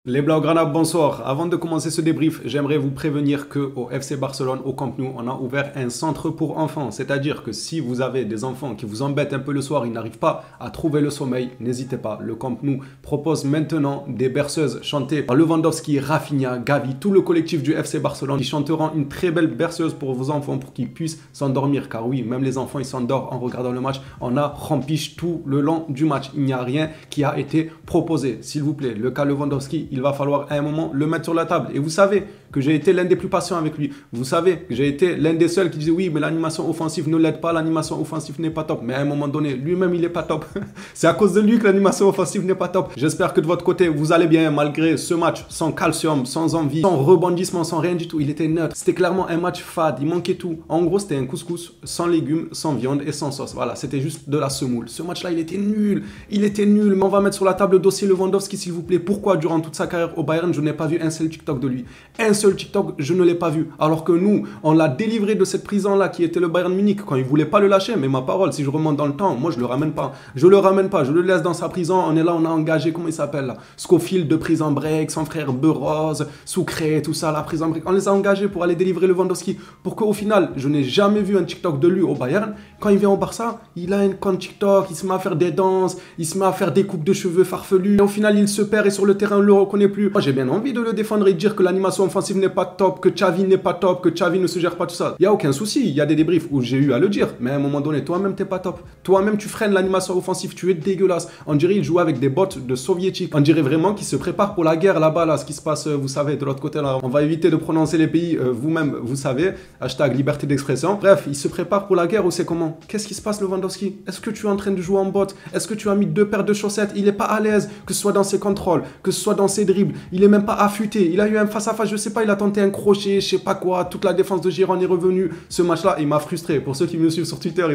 Les Blaugrana, bonsoir. Avant de commencer ce débrief, j'aimerais vous prévenir qu'au FC Barcelone, au Camp Nou, on a ouvert un centre pour enfants. C'est-à-dire que si vous avez des enfants qui vous embêtent un peu le soir, ils n'arrivent pas à trouver le sommeil, n'hésitez pas. Le Camp Nou propose maintenant des berceuses chantées par Lewandowski, Rafinha, Gavi, tout le collectif du FC Barcelone. Ils chanteront une très belle berceuse pour vos enfants pour qu'ils puissent s'endormir. Car oui, même les enfants, ils s'endorment en regardant le match. On a rempiche tout le long du match. Il n'y a rien qui a été proposé. S'il vous plaît, le cas Lewandowski, il va falloir à un moment le mettre sur la table. Et vous savez que j'ai été l'un des plus patients avec lui. Vous savez que j'ai été l'un des seuls qui disait oui, mais l'animation offensive ne l'aide pas, l'animation offensive n'est pas top. Mais à un moment donné, lui-même, il n'est pas top. C'est à cause de lui que l'animation offensive n'est pas top. J'espère que de votre côté, vous allez bien malgré ce match sans calcium, sans envie, sans rebondissement, sans rien du tout. Il était neutre. C'était clairement un match fade. Il manquait tout. En gros, c'était un couscous sans légumes, sans viande et sans sauce. Voilà, c'était juste de la semoule. Ce match-là, il était nul. Il était nul. Mais on va mettre sur la table le dossier Lewandowski, s'il vous plaît. Pourquoi, durant toute sa carrière au Bayern, je n'ai pas vu un seul TikTok de lui? Un seul TikTok, je ne l'ai pas vu. Alors que nous, on l'a délivré de cette prison-là qui était le Bayern Munich quand il ne voulait pas le lâcher. Mais ma parole, si je remonte dans le temps, moi, je ne le ramène pas. Je le ramène pas. Je le laisse dans sa prison. On est là, on a engagé, comment il s'appelle là? Scofield de Prison Break, son frère Burroz, Soucré, tout ça, la Prison Break. On les a engagés pour aller délivrer Lewandowski. Pour qu'au final, je n'ai jamais vu un TikTok de lui au Bayern. Quand il vient au Barça, il a un compte TikTok, il se met à faire des danses, il se met à faire des coupes de cheveux farfelues. Et au final, il se perd et sur le terrain, on ne le reconnaît plus. Moi, j'ai bien envie de le défendre et de dire que l'animation offensive n'est pas top, que Xavi n'est pas top, que Xavi ne se gère pas tout ça. Il n'y a aucun souci. Il y a des débriefs où j'ai eu à le dire. Mais à un moment donné, toi-même, t'es pas top. Toi-même, tu freines l'animation offensive. Tu es dégueulasse. On dirait qu'il joue avec des bots de soviétiques. On dirait vraiment qu'il se prépare pour la guerre là-bas, là, ce qui se passe, vous savez, de l'autre côté, là. On va éviter de prononcer les pays, vous-même, vous savez. Hashtag liberté d'expression. Bref, il se prépare pour la guerre ou c'est comment? Qu'est-ce qui se passe, Lewandowski? Est-ce que tu es en train de jouer en bot? Est-ce que tu as mis 2 paires de chaussettes? Il n'est pas à l'aise, que ce soit dans ses contrôles, que ce soit dans ses dribbles. Il est même pas affûté. Il a eu un face-à-face, je sais pas, il a tenté un crochet, je sais pas quoi. Toute la défense de Giron est revenue. Ce match-là, il m'a frustré. Pour ceux qui me suivent sur Twitter,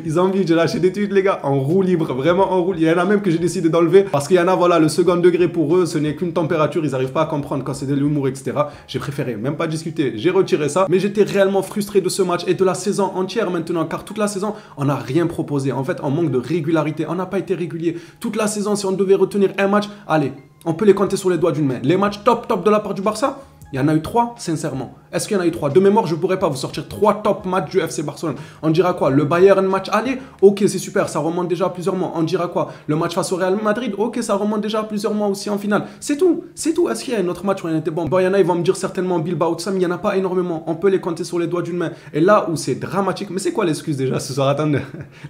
ils ont envie, j'ai lâché des tweets, les gars, en roue libre, vraiment en roue. Il y en a même que j'ai décidé d'enlever parce qu'il y en a, voilà, le second degré pour eux, ce n'est qu'une température, ils n'arrivent pas à comprendre quand c'est de l'humour, etc. J'ai préféré même pas discuter. J'ai retiré ça, mais j'étais réellement frustré de ce match et de la saison entière maintenant, car toute la saison, on n'a rien proposé. En fait, on manque de régularité. On n'a pas été régulier. Toute la saison, si on devait retenir un match, allez, on peut les compter sur les doigts d'une main. Les matchs top de la part du Barça, il y en a eu 3, sincèrement. Est-ce qu'il y en a eu 3? De mémoire, je ne pourrais pas vous sortir 3 top matchs du FC Barcelone. On dira quoi? Le Bayern match aller? Ok, c'est super, ça remonte déjà à plusieurs mois. On dira quoi? Le match face au Real Madrid? Ok, ça remonte déjà à plusieurs mois aussi en finale. C'est tout, c'est tout. Est-ce qu'il y a un autre match où il était bon? Bon, il y en a, ils vont me dire certainement Bilbao, tout ça, mais il n'y en a pas énormément. On peut les compter sur les doigts d'une main. Et là où c'est dramatique, mais c'est quoi l'excuse déjà ce soir? Attendez,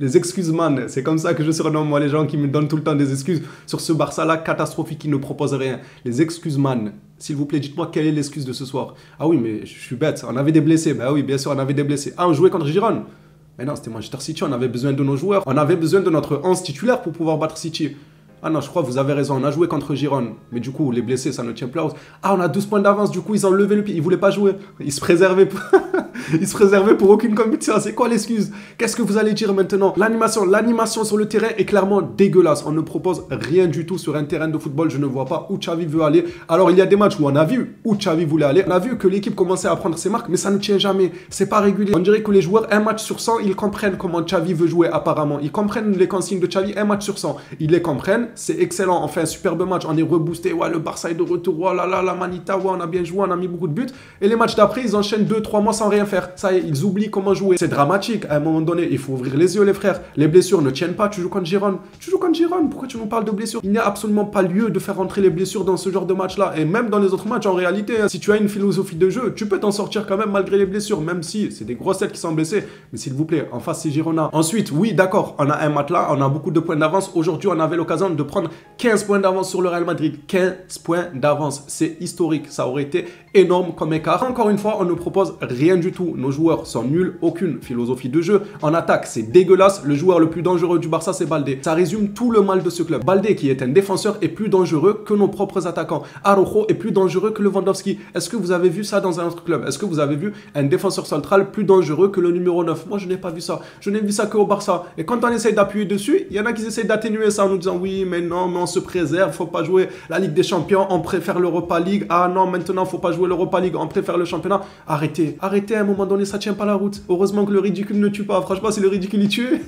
les excuses, man. C'est comme ça que je surnomme moi les gens qui me donnent tout le temps des excuses sur ce Barça-là catastrophique qui ne propose rien. Les excuses, man. S'il vous plaît, dites-moi quelle est l'excuse de ce soir. Ah oui, mais je suis bête, on avait des blessés. Ben oui, bien sûr, on avait des blessés. Ah, on jouait contre Girona. Mais non, c'était Manchester City, on avait besoin de nos joueurs. On avait besoin de notre 11 titulaire pour pouvoir battre City. Ah non, je crois que vous avez raison, on a joué contre Girona. Mais du coup, les blessés, ça ne tient plus à hausse. Ah, on a 12 points d'avance, du coup, ils ont levé le pied. Ils ne voulaient pas jouer. Ils se préservaient pour... Ils se préservaient pour aucune compétition. C'est quoi l'excuse? Qu'est-ce que vous allez dire maintenant? L'animation sur le terrain est clairement dégueulasse. On ne propose rien du tout sur un terrain de football. Je ne vois pas où Xavi veut aller. Alors, il y a des matchs où on a vu où Xavi voulait aller. On a vu que l'équipe commençait à prendre ses marques, mais ça ne tient jamais. C'est pas régulier. On dirait que les joueurs, un match sur 100, ils comprennent comment Xavi veut jouer apparemment. Ils comprennent les consignes de Xavi, un match sur 100. Ils les comprennent. C'est excellent. On fait un superbe match. On est reboosté. Ouais, le Barça est de retour. Ouais, là, la Manita. Ouais, on a bien joué. On a mis beaucoup de buts. Et les matchs d'après, ils enchaînent 2-3 mois sans rien faire. Ça y est, ils oublient comment jouer. C'est dramatique. À un moment donné, il faut ouvrir les yeux, les frères. Les blessures ne tiennent pas. Tu joues contre Girona. Tu joues contre Girona. Pourquoi tu nous parles de blessures? Il n'y a absolument pas lieu de faire rentrer les blessures dans ce genre de match-là. Et même dans les autres matchs, en réalité, si tu as une philosophie de jeu, tu peux t'en sortir quand même malgré les blessures, même si c'est des grosses têtes qui sont blessées. Mais s'il vous plaît, en face, c'est Girona. Ensuite, oui, d'accord, on a un match là, on a beaucoup de points d'avance. Aujourd'hui, on avait l'occasion de prendre 15 points d'avance sur le Real Madrid. 15 points d'avance. C'est historique. Ça aurait été énorme comme écart. Encore une fois, on ne propose rien du tout. Nos joueurs sont nuls, aucune philosophie de jeu. En attaque, c'est dégueulasse. Le joueur le plus dangereux du Barça, c'est Baldé. Ça résume tout le mal de ce club. Baldé, qui est un défenseur, est plus dangereux que nos propres attaquants. Araujo est plus dangereux que Lewandowski. Est-ce que vous avez vu ça dans un autre club? Est-ce que vous avez vu un défenseur central plus dangereux que le numéro 9? Moi, je n'ai pas vu ça. Je n'ai vu ça qu'au Barça. Et quand on essaye d'appuyer dessus, il y en a qui essaient d'atténuer ça en nous disant oui, mais non, mais on se préserve, faut pas jouer la Ligue des Champions, on préfère l'Europa League. Ah non, maintenant, faut pas jouer l'Europa League, on préfère le championnat. Arrêtez, arrêtez un un moment donné, ça tient pas la route. Heureusement que le ridicule ne tue pas. Franchement, si le ridicule il tue,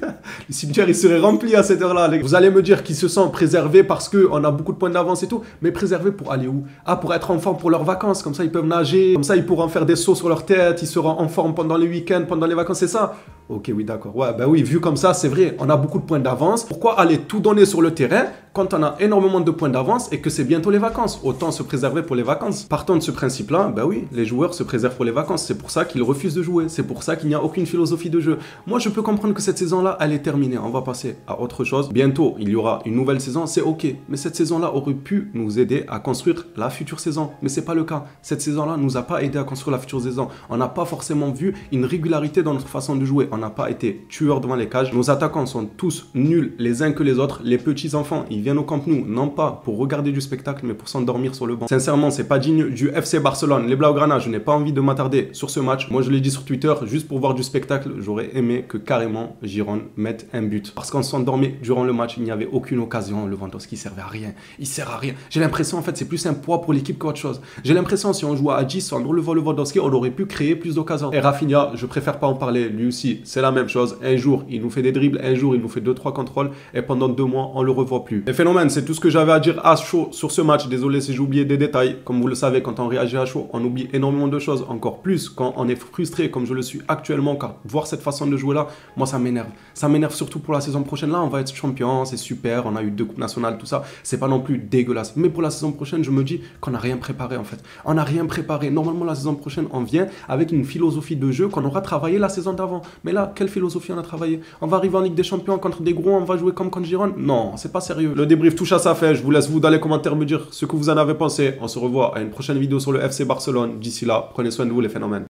le cimetière il serait rempli à cette heure-là. Vous allez me dire qu'ils se sentent préservés parce qu'on a beaucoup de points d'avance et tout, mais préservés pour aller où? Ah, pour être en forme pour leurs vacances. Comme ça, ils peuvent nager. Comme ça, ils pourront faire des sauts sur leur tête. Ils seront en forme pendant les week-ends, pendant les vacances. C'est ça? Ok, oui, d'accord. Ouais, bah oui, vu comme ça, c'est vrai. On a beaucoup de points d'avance. Pourquoi aller tout donner sur le terrain quand on a énormément de points d'avance et que c'est bientôt les vacances? Autant se préserver pour les vacances. Partant de ce principe-là, bah oui, les joueurs se préservent pour les vacances. C'est pour ça qu'ils refusent de jouer. C'est pour ça qu'il n'y a aucune philosophie de jeu. Moi, je peux comprendre que cette saison-là, elle est terminée. On va passer à autre chose. Bientôt, il y aura une nouvelle saison. C'est ok. Mais cette saison-là aurait pu nous aider à construire la future saison. Mais c'est pas le cas. Cette saison-là nous a pas aidé à construire la future saison. On n'a pas forcément vu une régularité dans notre façon de jouer. On n'a pas été tueurs devant les cages. Nos attaquants sont tous nuls les uns que les autres. Les petits enfants, ils viennent au Camp Nou, non pas pour regarder du spectacle, mais pour s'endormir sur le banc. Sincèrement, c'est pas digne du FC Barcelone. Les Blaugrana, je n'ai pas envie de m'attarder sur ce match. Moi, je l'ai dit sur Twitter, juste pour voir du spectacle, j'aurais aimé que carrément Giron mette un but. Parce qu'on s'endormait durant le match, il n'y avait aucune occasion. Lewandowski servait à rien. Il sert à rien. J'ai l'impression, en fait, c'est plus un poids pour l'équipe qu'autre chose. J'ai l'impression, si on jouait à 10 en relevant Lewandowski, on aurait pu créer plus d'occasions. Et Rafinha, je préfère pas en parler. Lui aussi, c'est la même chose. Un jour, il nous fait des dribbles. Un jour, il nous fait 2-3 contrôles. Et pendant 2 mois, on le revoit plus. Les phénomènes, c'est tout ce que j'avais à dire à chaud sur ce match. Désolé si j'ai oublié des détails. Comme vous le savez, quand on réagit à chaud, on oublie énormément de choses. Encore plus quand on est frustré, comme je le suis actuellement. Car voir cette façon de jouer là, moi, ça m'énerve. Ça m'énerve surtout pour la saison prochaine. Là, on va être champion. C'est super. On a eu 2 coupes nationales, tout ça. C'est pas non plus dégueulasse. Mais pour la saison prochaine, je me dis qu'on n'a rien préparé en fait. On n'a rien préparé. Normalement, la saison prochaine, on vient avec une philosophie de jeu qu'on aura travaillé la saison d'avant. Mais là, quelle philosophie on a travaillé? On va arriver en Ligue des Champions contre des gros, on va jouer comme contre Giron? Non, c'est pas sérieux. Le débrief touche à sa fin. Je vous laisse vous dans les commentaires me dire ce que vous en avez pensé. On se revoit à une prochaine vidéo sur le FC Barcelone. D'ici là, prenez soin de vous les phénomènes.